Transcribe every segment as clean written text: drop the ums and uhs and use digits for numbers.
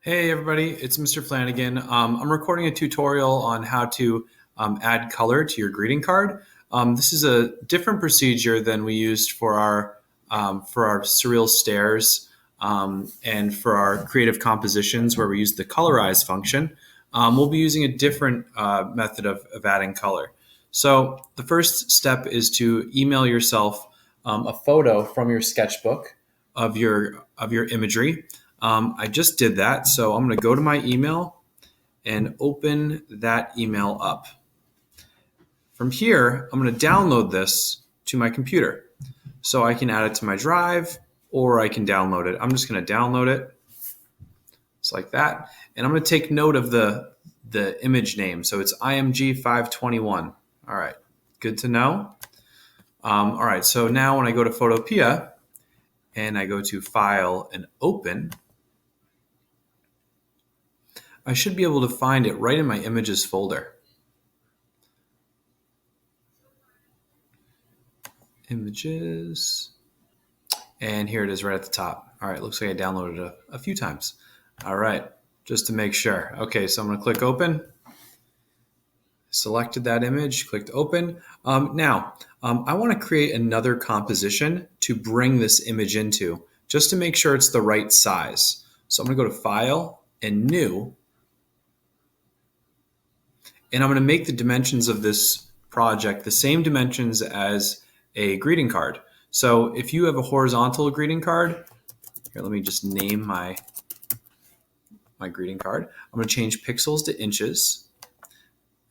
Hey everybody, it's Mr. Flanagan. I'm recording a tutorial on how to add color to your greeting card. This is a different procedure than we used for our surreal stares and for our creative compositions where we use the colorize function. We'll be using a different method of adding color. So the first step is to email yourself a photo from your sketchbook of your imagery. I just did that, so I'm going to go to my email and open that email up. From here, I'm going to download this to my computer. So I can add it to my drive or I can download it. I'm just going to download it. Just like that. And I'm going to take note of the image name. So it's IMG 521. All right, good to know. All right, so now when I go to Photopea and I go to File and Open, I should be able to find it right in my images folder. Images. And here it is right at the top. All right, looks like I downloaded it a few times. All right, just to make sure. Okay, so I'm going to click open. Selected that image, clicked open. Now, I want to create another composition to bring this image into, just to make sure it's the right size. So I'm going to go to File and New. And I'm going to make the dimensions of this project the same dimensions as a greeting card. So if you have a horizontal greeting card, here, let me just name my greeting card. I'm going to change pixels to inches.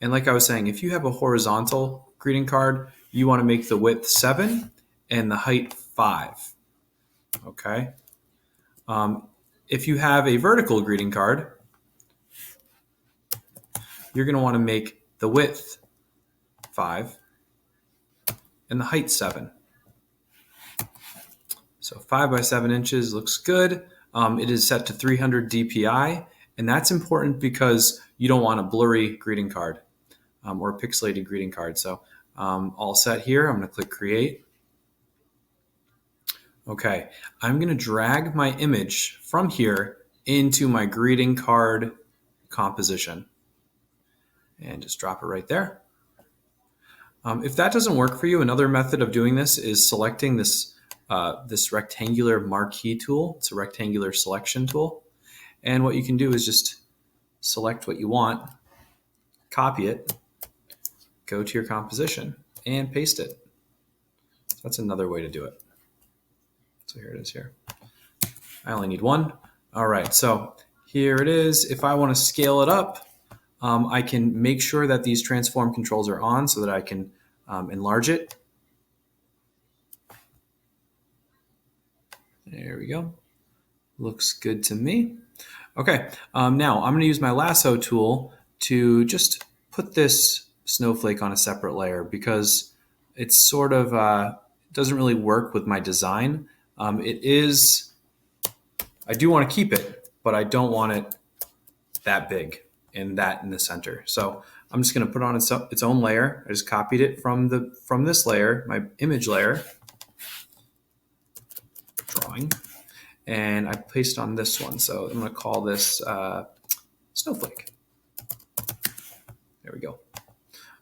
And like I was saying, if you have a horizontal greeting card, you want to make the width 7 and the height 5. Okay. If you have a vertical greeting card, you're going to want to make the width 5 and the height 7. So 5 by 7 inches looks good. It is set to 300 DPI, and that's important because you don't want a blurry greeting card or a pixelated greeting card. So all set here. I'm going to click Create. Okay, I'm going to drag my image from here into my greeting card composition and just drop it right there. If that doesn't work for you, another method of doing this is selecting this rectangular marquee tool. It's a rectangular selection tool. And what you can do is just select what you want, copy it, go to your composition, and paste it. So that's another way to do it. So here it is here. I only need one. All right, so here it is. If I want to scale it up, I can make sure that these transform controls are on so that I can enlarge it. There we go. Looks good to me. Okay, now I'm going to use my lasso tool to just put this snowflake on a separate layer because it's sort of doesn't really work with my design. I do want to keep it, but I don't want it that big and that in the center. So I'm just going to put on its own layer. I just copied it from this layer, my image layer, drawing, and I placed on this one. So I'm going to call this snowflake. There we go.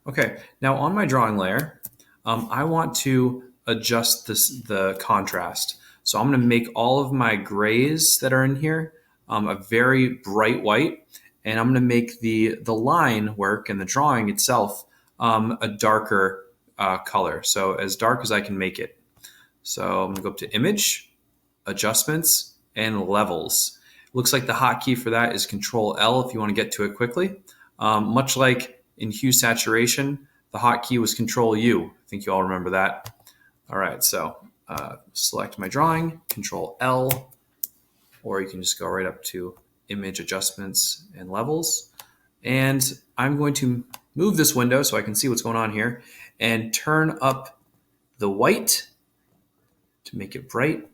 Okay, now on my drawing layer, I want to adjust the contrast. So I'm going to make all of my grays that are in here a very bright white, and I'm going to make the line work and the drawing itself a darker color. So as dark as I can make it. So I'm going to go up to Image, Adjustments, and Levels. It looks like the hotkey for that is Control L if you want to get to it quickly. Much like in hue saturation, the hotkey was Control U. I think you all remember that. All right, so select my drawing, Control L, or you can just go right up to Image Adjustments and Levels. And I'm going to move this window so I can see what's going on here and turn up the white to make it bright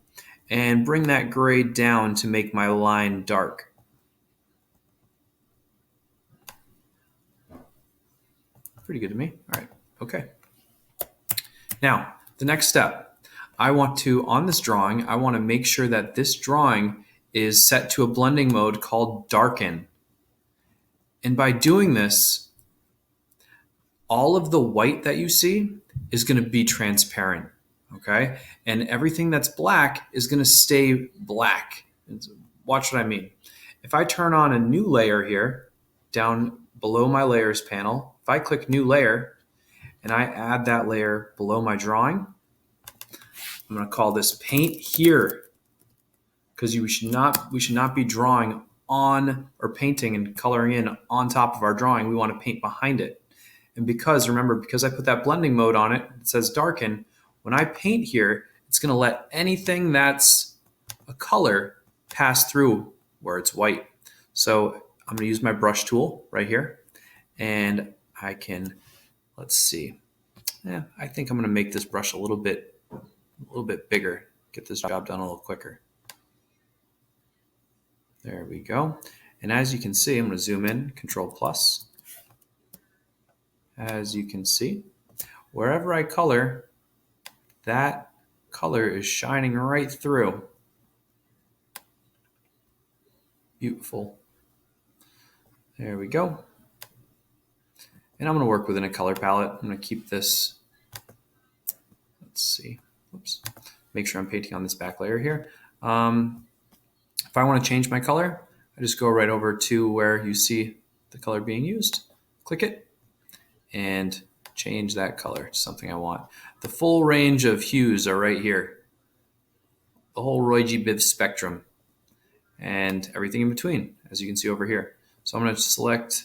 and bring that gray down to make my line dark. Pretty good to me. All right, okay. Now, the next step, I want to, on this drawing, I want to make sure that this drawing is set to a blending mode called darken. And by doing this, all of the white that you see is going to be transparent, okay? And everything that's black is going to stay black. Watch what I mean. If I turn on a new layer here, down below my layers panel, if I click new layer and I add that layer below my drawing, I'm going to call this paint here, because we should not be drawing on or painting and coloring in on top of our drawing. We want to paint behind it. And because I put that blending mode on it, it says darken. When I paint here, it's going to let anything that's a color pass through where it's white. So I'm going to use my brush tool right here, and I can, let's see. Yeah, I think I'm going to make this brush a little bit bigger. Get this job done a little quicker. There we go. And as you can see, I'm going to zoom in, Control plus. As you can see, wherever I color, that color is shining right through. Beautiful. There we go. And I'm going to work within a color palette. I'm going to keep this, let's see, oops, make sure I'm painting on this back layer here. If I want to change my color, I just go right over to where you see the color being used, click it, and change that color to something I want. The full range of hues are right here. The whole Roy G. Biv spectrum and everything in between, as you can see over here. So I'm going to select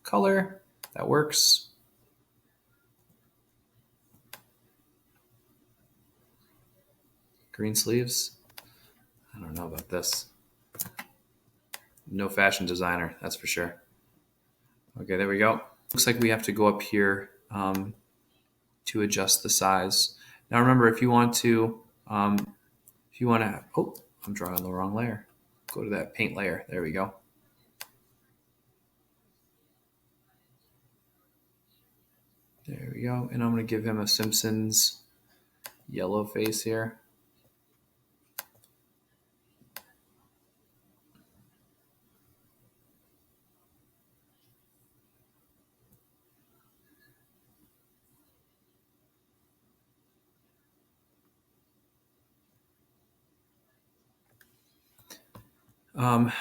color. That works. Green sleeves. I don't know about this. No fashion designer, that's for sure. Okay, there we go. Looks like we have to go up here to adjust the size. Now remember, if you want to, oh, I'm drawing on the wrong layer. Go to that paint layer. There we go. There we go. And I'm going to give him a Simpsons yellow face here.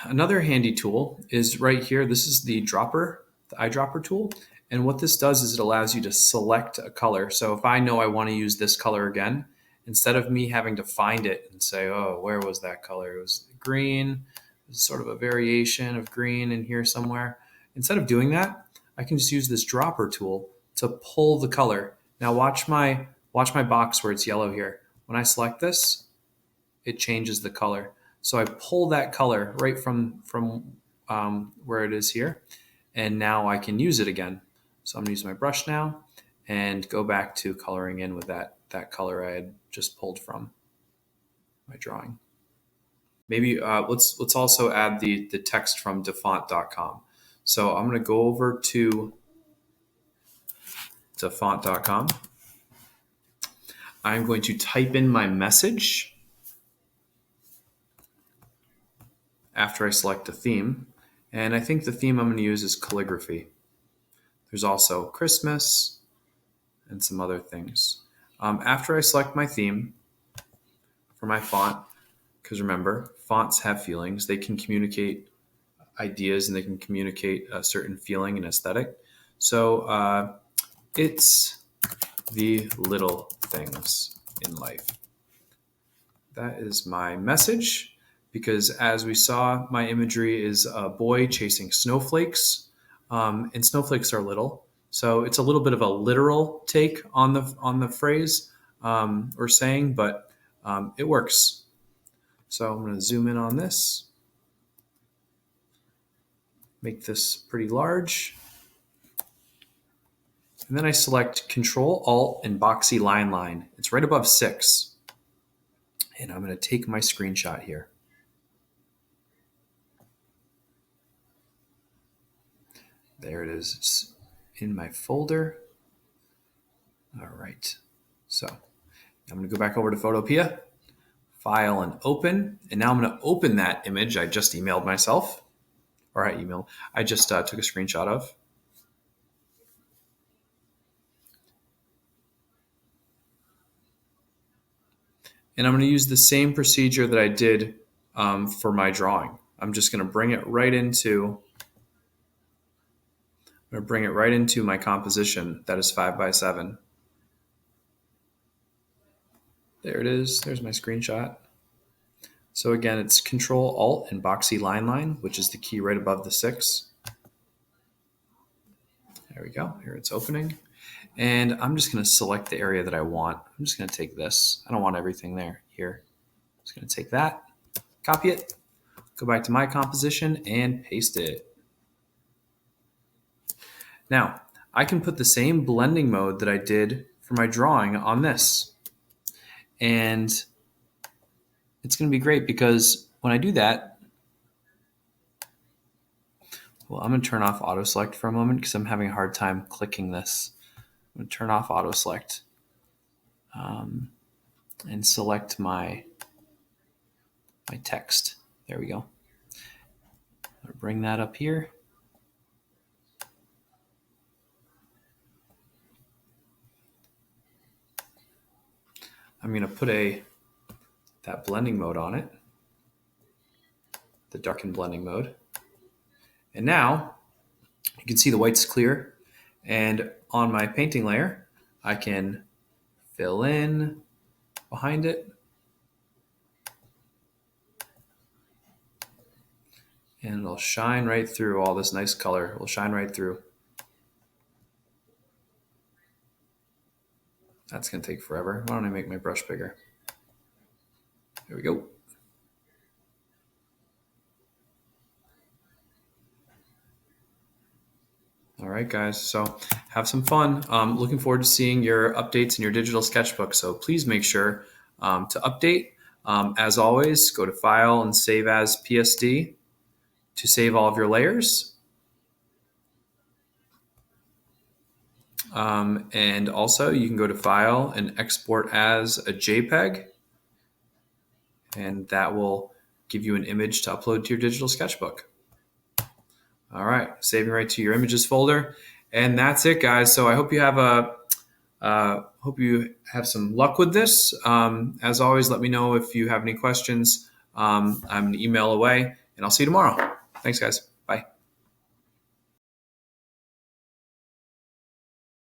Another handy tool is right here. This is the eyedropper tool. And what this does is it allows you to select a color. So if I know I want to use this color again, instead of me having to find it and say, oh, where was that color? It was green. It was sort of a variation of green in here somewhere. Instead of doing that, I can just use this dropper tool to pull the color. Now watch my box where it's yellow here. When I select this, it changes the color. So I pull that color right from where it is here, and now I can use it again. So I'm going to use my brush now and go back to coloring in with that color I had just pulled from my drawing. Maybe let's also add the text from dafont.com. So I'm going to go over to dafont.com. I'm going to type in my message after I select a theme. And I think the theme I'm going to use is calligraphy. There's also Christmas and some other things. After I select my theme for my font, because remember, fonts have feelings. They can communicate ideas and they can communicate a certain feeling and aesthetic. So it's the little things in life. That is my message. Because as we saw, my imagery is a boy chasing snowflakes, and snowflakes are little. So it's a little bit of a literal take on the phrase or saying, but it works. So I'm going to zoom in on this, make this pretty large. And then I select Control, Alt, and Boxy Line. It's right above 6. And I'm going to take my screenshot here. There it is. It's in my folder. All right. So I'm going to go back over to Photopea, File and open. And now I'm going to open that image I just emailed myself, or I just took a screenshot of. And I'm going to use the same procedure that I did for my drawing. I'm just going to bring it right into my composition that is 5x7. There it is. There's my screenshot. So again, it's Control Alt and Boxy Line, which is the key right above the 6. There we go. Here it's opening. And I'm just going to select the area that I want. I'm just going to take this. I don't want everything there. Here. I'm just going to take that, copy it, go back to my composition, and paste it. Now, I can put the same blending mode that I did for my drawing on this. And it's going to be great because when I do that, well, I'm going to turn off auto select for a moment because I'm having a hard time clicking this. I'm going to turn off auto select and select my text. There we go. I'll bring that up here. I'm going to put that blending mode on it, the darken blending mode. And now you can see the white's clear. And on my painting layer, I can fill in behind it. And it'll shine right through all this nice color. It will shine right through. That's going to take forever. Why don't I make my brush bigger? There we go. All right, guys. So have some fun. Looking forward to seeing your updates in your digital sketchbook. So please make sure to update. As always, go to File and Save as PSD to save all of your layers. And also you can go to File and Export as a JPEG, and that will give you an image to upload to your digital sketchbook. All right, saving right to your images folder. And that's it, guys. So I hope you have some luck with this. As always, let me know if you have any questions. I'm an email away, and I'll see you tomorrow. Thanks, guys.